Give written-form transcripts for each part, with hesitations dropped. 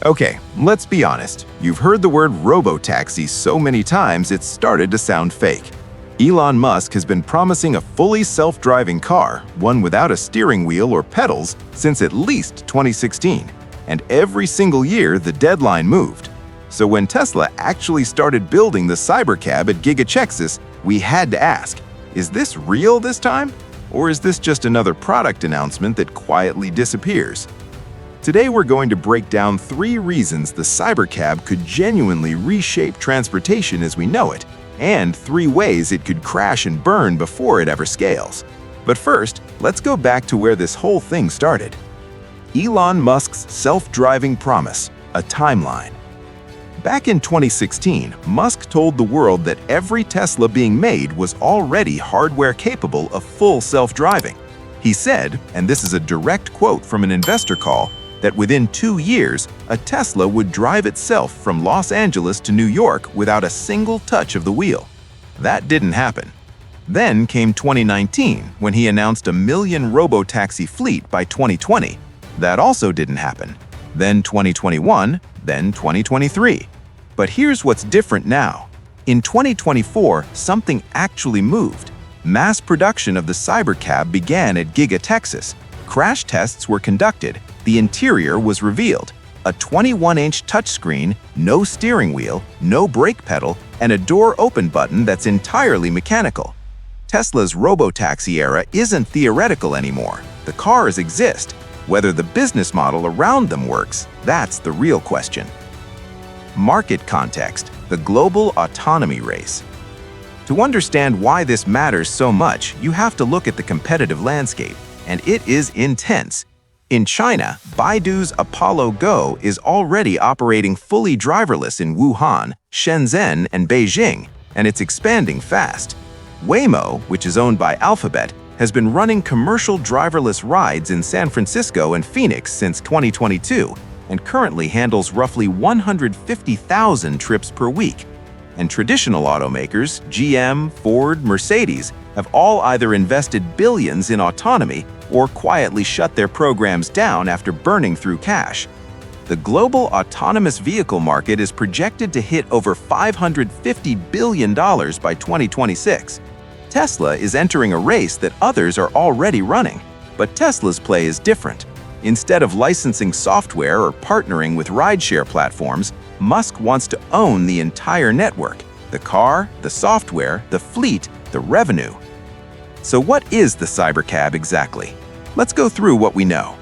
Okay, let's be honest. You've heard the word robotaxi so many times it's started to sound fake. Elon Musk has been promising a fully self-driving car, one without a steering wheel or pedals, since at least 2016. And every single year, the deadline moved. So when Tesla actually started building the Cybercab at Giga Texas, we had to ask, is this real this time? Or is this just another product announcement that quietly disappears? Today we're going to break down 3 reasons the Cybercab could genuinely reshape transportation as we know it, and 3 ways it could crash and burn before it ever scales. But first, let's go back to where this whole thing started. Elon Musk's self-driving promise, a timeline. Back in 2016, Musk told the world that every Tesla being made was already hardware capable of full self-driving. He said, and this is a direct quote from an investor call, that within 2 years, a Tesla would drive itself from Los Angeles to New York without a single touch of the wheel. That didn't happen. Then came 2019, when he announced a 1 million robotaxi fleet by 2020. That also didn't happen. Then 2021, then 2023. But here's what's different now. In 2024, something actually moved. Mass production of the Cybercab began at Giga Texas. Crash tests were conducted. The interior was revealed. A 21-inch touchscreen, no steering wheel, no brake pedal, and a door open button that's entirely mechanical. Tesla's robotaxi era isn't theoretical anymore. The cars exist. Whether the business model around them works, that's the real question. Market context, the global autonomy race. To understand why this matters so much, you have to look at the competitive landscape, and it is intense. In China, Baidu's Apollo Go is already operating fully driverless in Wuhan, Shenzhen, and Beijing, and it's expanding fast. Waymo, which is owned by Alphabet, has been running commercial driverless rides in San Francisco and Phoenix since 2022 and currently handles roughly 150,000 trips per week. And traditional automakers, GM, Ford, Mercedes, have all either invested billions in autonomy or quietly shut their programs down after burning through cash. The global autonomous vehicle market is projected to hit over $550 billion by 2026. Tesla is entering a race that others are already running, but Tesla's play is different. Instead of licensing software or partnering with rideshare platforms, Musk wants to own the entire network: the car, the software, the fleet, the revenue. So what is the Cybercab exactly? Let's go through what we know.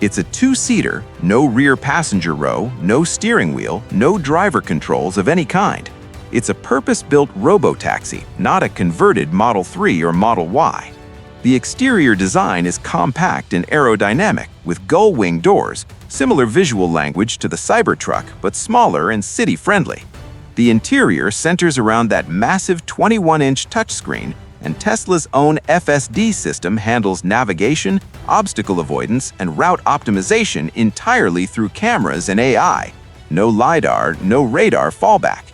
It's a 2-seater, no rear passenger row, no steering wheel, no driver controls of any kind. It's a purpose-built robotaxi, not a converted Model 3 or Model Y. The exterior design is compact and aerodynamic, with gull-wing doors, similar visual language to the Cybertruck, but smaller and city-friendly. The interior centers around that massive 21-inch touchscreen, and Tesla's own FSD system handles navigation, obstacle avoidance, and route optimization entirely through cameras and AI. No LiDAR, no radar fallback.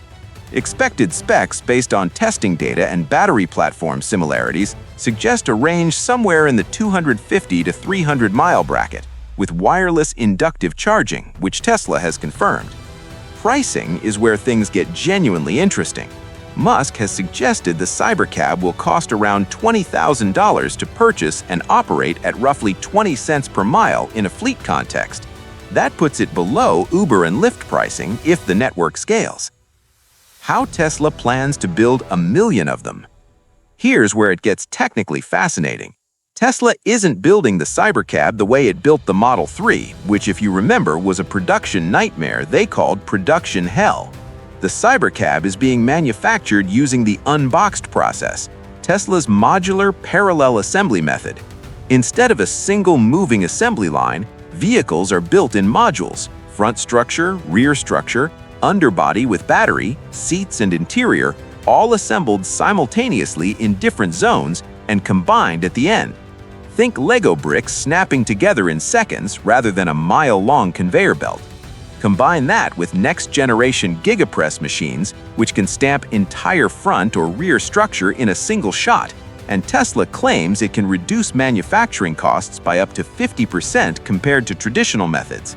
Expected specs based on testing data and battery platform similarities suggest a range somewhere in the 250 to 300-mile bracket, with wireless inductive charging, which Tesla has confirmed. Pricing is where things get genuinely interesting. Musk has suggested the Cybercab will cost around $20,000 to purchase and operate at roughly 20 cents per mile in a fleet context. That puts it below Uber and Lyft pricing if the network scales. How Tesla plans to build 1 million of them. Here's where it gets technically fascinating. Tesla isn't building the Cybercab the way it built the Model 3, which, if you remember, was a production nightmare they called production hell. The Cybercab is being manufactured using the Unboxed process, Tesla's modular parallel assembly method. Instead of a single moving assembly line, vehicles are built in modules: front structure, rear structure, underbody with battery, seats and interior, all assembled simultaneously in different zones and combined at the end. Think Lego bricks snapping together in seconds rather than a mile-long conveyor belt. Combine that with next-generation Giga Press machines, which can stamp entire front or rear structure in a single shot, and Tesla claims it can reduce manufacturing costs by up to 50% compared to traditional methods.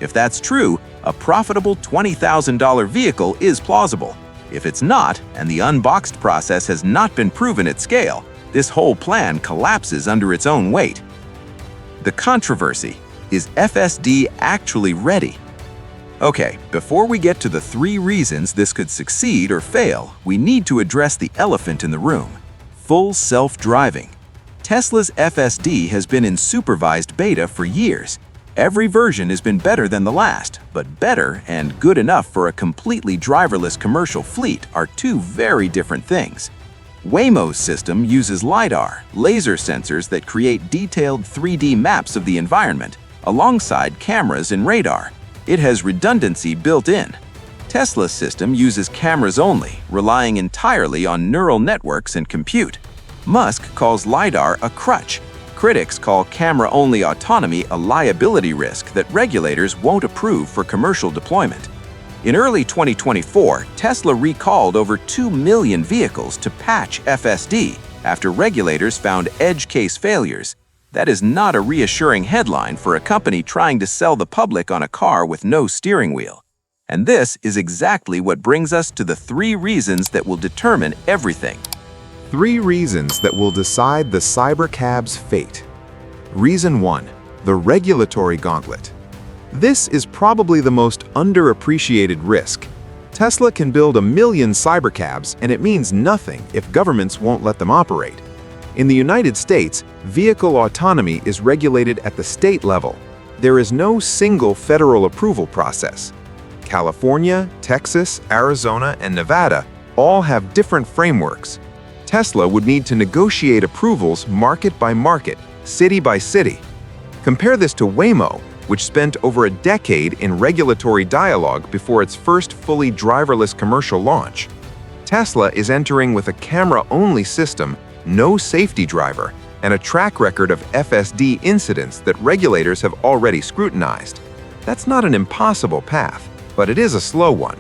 If that's true, a profitable $20,000 vehicle is plausible. If it's not, and the unboxed process has not been proven at scale, this whole plan collapses under its own weight. The controversy: is FSD actually ready? Okay, before we get to the 3 reasons this could succeed or fail, we need to address the elephant in the room: full self-driving. Tesla's FSD has been in supervised beta for years. Every version has been better than the last, but better and good enough for a completely driverless commercial fleet are 2 very different things. Waymo's system uses LiDAR, laser sensors that create detailed 3D maps of the environment, alongside cameras and radar. It has redundancy built in. Tesla's system uses cameras only, relying entirely on neural networks and compute. Musk calls LiDAR a crutch. Critics call camera-only autonomy a liability risk that regulators won't approve for commercial deployment. In early 2024, Tesla recalled over 2 million vehicles to patch FSD after regulators found edge case failures. That is not a reassuring headline for a company trying to sell the public on a car with no steering wheel. And this is exactly what brings us to the 3 reasons that will determine everything. 3 reasons that will decide the Cybercab's fate. Reason 1: the regulatory gauntlet. This is probably the most underappreciated risk. Tesla can build 1 million Cybercabs, and it means nothing if governments won't let them operate. In the United States, vehicle autonomy is regulated at the state level. There is no single federal approval process. California, Texas, Arizona, and Nevada all have different frameworks. Tesla would need to negotiate approvals market by market, city by city. Compare this to Waymo, which spent over a decade in regulatory dialogue before its first fully driverless commercial launch. Tesla is entering with a camera-only system, no safety driver, and a track record of FSD incidents that regulators have already scrutinized. That's not an impossible path, but it is a slow one.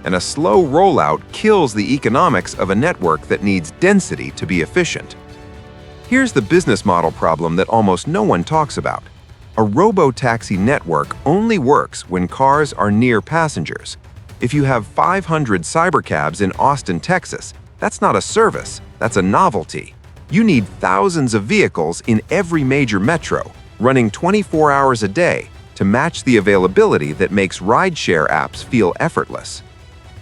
And a slow rollout kills the economics of a network that needs density to be efficient. Here's the business model problem that almost no one talks about. A robotaxi network only works when cars are near passengers. If you have 500 Cybercabs in Austin, Texas, that's not a service, that's a novelty. You need thousands of vehicles in every major metro, running 24 hours a day, to match the availability that makes rideshare apps feel effortless.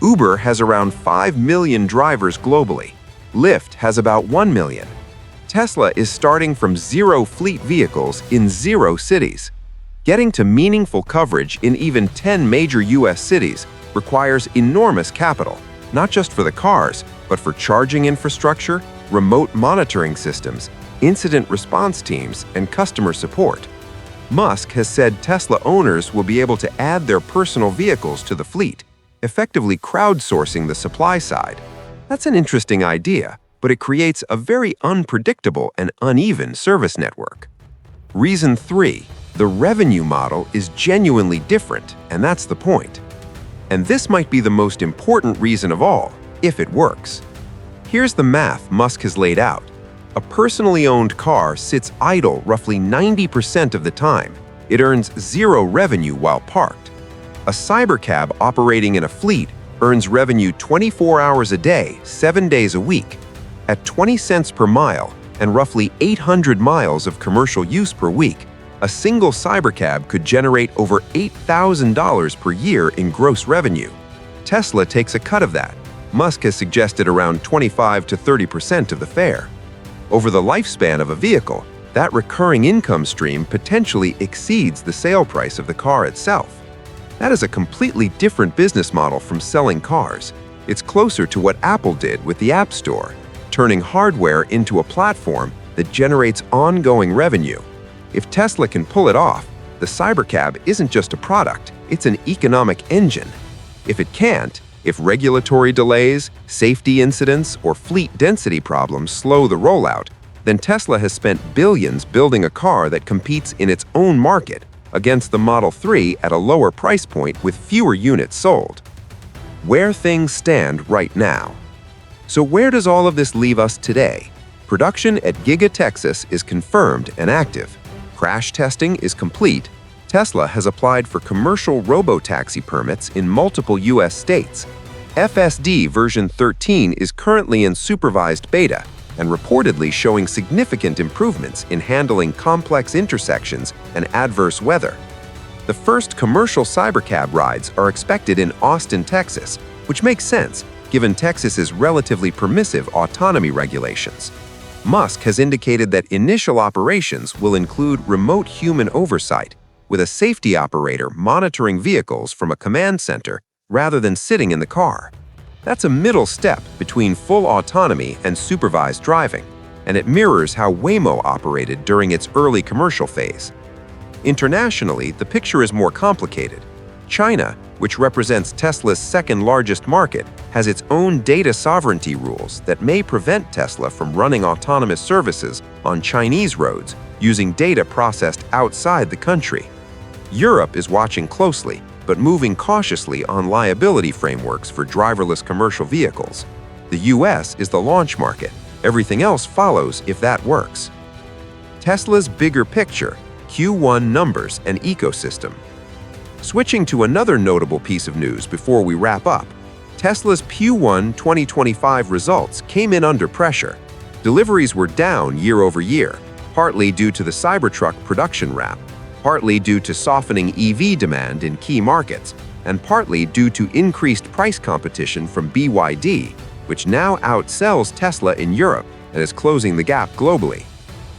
Uber has around 5 million drivers globally. Lyft has about 1 million. Tesla is starting from 0 fleet vehicles in 0 cities. Getting to meaningful coverage in even 10 major US cities requires enormous capital, not just for the cars, but for charging infrastructure, remote monitoring systems, incident response teams, and customer support. Musk has said Tesla owners will be able to add their personal vehicles to the fleet, effectively crowdsourcing the supply side. That's an interesting idea, but it creates a very unpredictable and uneven service network. Reason 3: the revenue model is genuinely different, and that's the point. And this might be the most important reason of all, if it works. Here's the math Musk has laid out. A personally owned car sits idle roughly 90% of the time. It earns 0 revenue while parked. A Cybercab operating in a fleet earns revenue 24 hours a day, 7 days a week. At 20 cents per mile and roughly 800 miles of commercial use per week, a single Cybercab could generate over $8,000 per year in gross revenue. Tesla takes a cut of that. Musk has suggested around 25 to 30% of the fare. Over the lifespan of a vehicle, that recurring income stream potentially exceeds the sale price of the car itself. That is a completely different business model from selling cars. It's closer to what Apple did with the App Store, turning hardware into a platform that generates ongoing revenue. If Tesla can pull it off, the Cybercab isn't just a product, it's an economic engine. If it can't, if regulatory delays, safety incidents, or fleet density problems slow the rollout, then Tesla has spent billions building a car that competes in its own market against the Model 3 at a lower price point with fewer units sold. Where things stand right now. So where does all of this leave us today? Production at Giga Texas is confirmed and active. Crash testing is complete. Tesla has applied for commercial robotaxi permits in multiple U.S. states. FSD version 13 is currently in supervised beta and reportedly showing significant improvements in handling complex intersections and adverse weather. The first commercial Cybercab rides are expected in Austin, Texas, which makes sense given Texas's relatively permissive autonomy regulations. Musk has indicated that initial operations will include remote human oversight, with a safety operator monitoring vehicles from a command center rather than sitting in the car. That's a middle step between full autonomy and supervised driving, and it mirrors how Waymo operated during its early commercial phase. Internationally, the picture is more complicated. China, which represents Tesla's second-largest market, has its own data sovereignty rules that may prevent Tesla from running autonomous services on Chinese roads using data processed outside the country. Europe is watching closely, but moving cautiously on liability frameworks for driverless commercial vehicles. The US is the launch market. Everything else follows if that works. Tesla's bigger picture, Q1 numbers and ecosystem. Switching to another notable piece of news before we wrap up, Tesla's Q1 2025 results came in under pressure. Deliveries were down year over year, partly due to the Cybertruck production wrap, partly due to softening EV demand in key markets, and partly due to increased price competition from BYD, which now outsells Tesla in Europe and is closing the gap globally.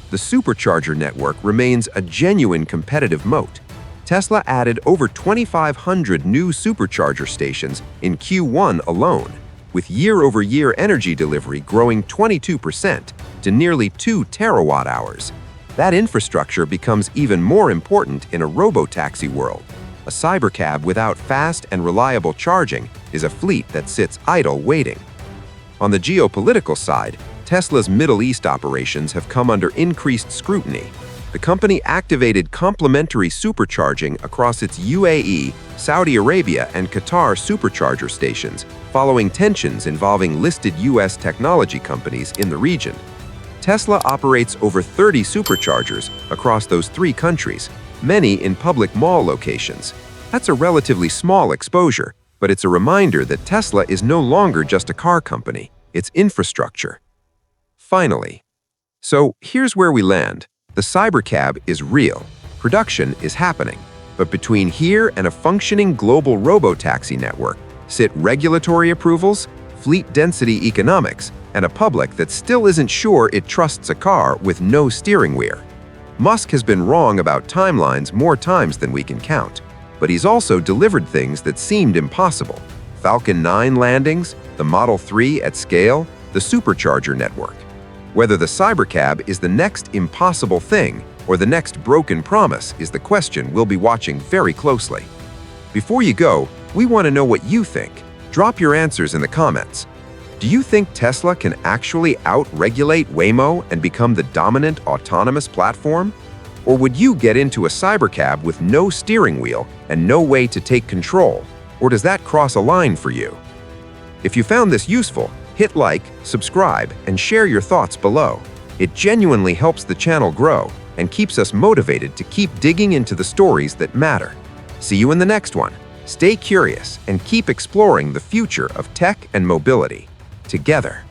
The supercharger network remains a genuine competitive moat. Tesla added over 2,500 new supercharger stations in Q1 alone, with year-over-year energy delivery growing 22% to nearly 2 terawatt-hours. That infrastructure becomes even more important in a robotaxi world. A Cybercab without fast and reliable charging is a fleet that sits idle waiting. On the geopolitical side, Tesla's Middle East operations have come under increased scrutiny. The company activated complementary supercharging across its UAE, Saudi Arabia, and Qatar supercharger stations following tensions involving listed U.S. technology companies in the region. Tesla operates over 30 superchargers across those 3 countries, many in public mall locations. That's a relatively small exposure, but it's a reminder that Tesla is no longer just a car company, it's infrastructure. Finally, so here's where we land. The Cybercab is real, production is happening, but between here and a functioning global robotaxi network sit regulatory approvals, fleet density economics, and a public that still isn't sure it trusts a car with no steering wheel. Musk has been wrong about timelines more times than we can count, but he's also delivered things that seemed impossible. Falcon 9 landings, the Model 3 at scale, the supercharger network. Whether the Cybercab is the next impossible thing or the next broken promise is the question we'll be watching very closely. Before you go, we want to know what you think. Drop your answers in the comments. Do you think Tesla can actually out-regulate Waymo and become the dominant autonomous platform? Or would you get into a Cybercab with no steering wheel and no way to take control? Or does that cross a line for you? If you found this useful, hit like, subscribe, and share your thoughts below. It genuinely helps the channel grow and keeps us motivated to keep digging into the stories that matter. See you in the next one. Stay curious and keep exploring the future of tech and mobility together.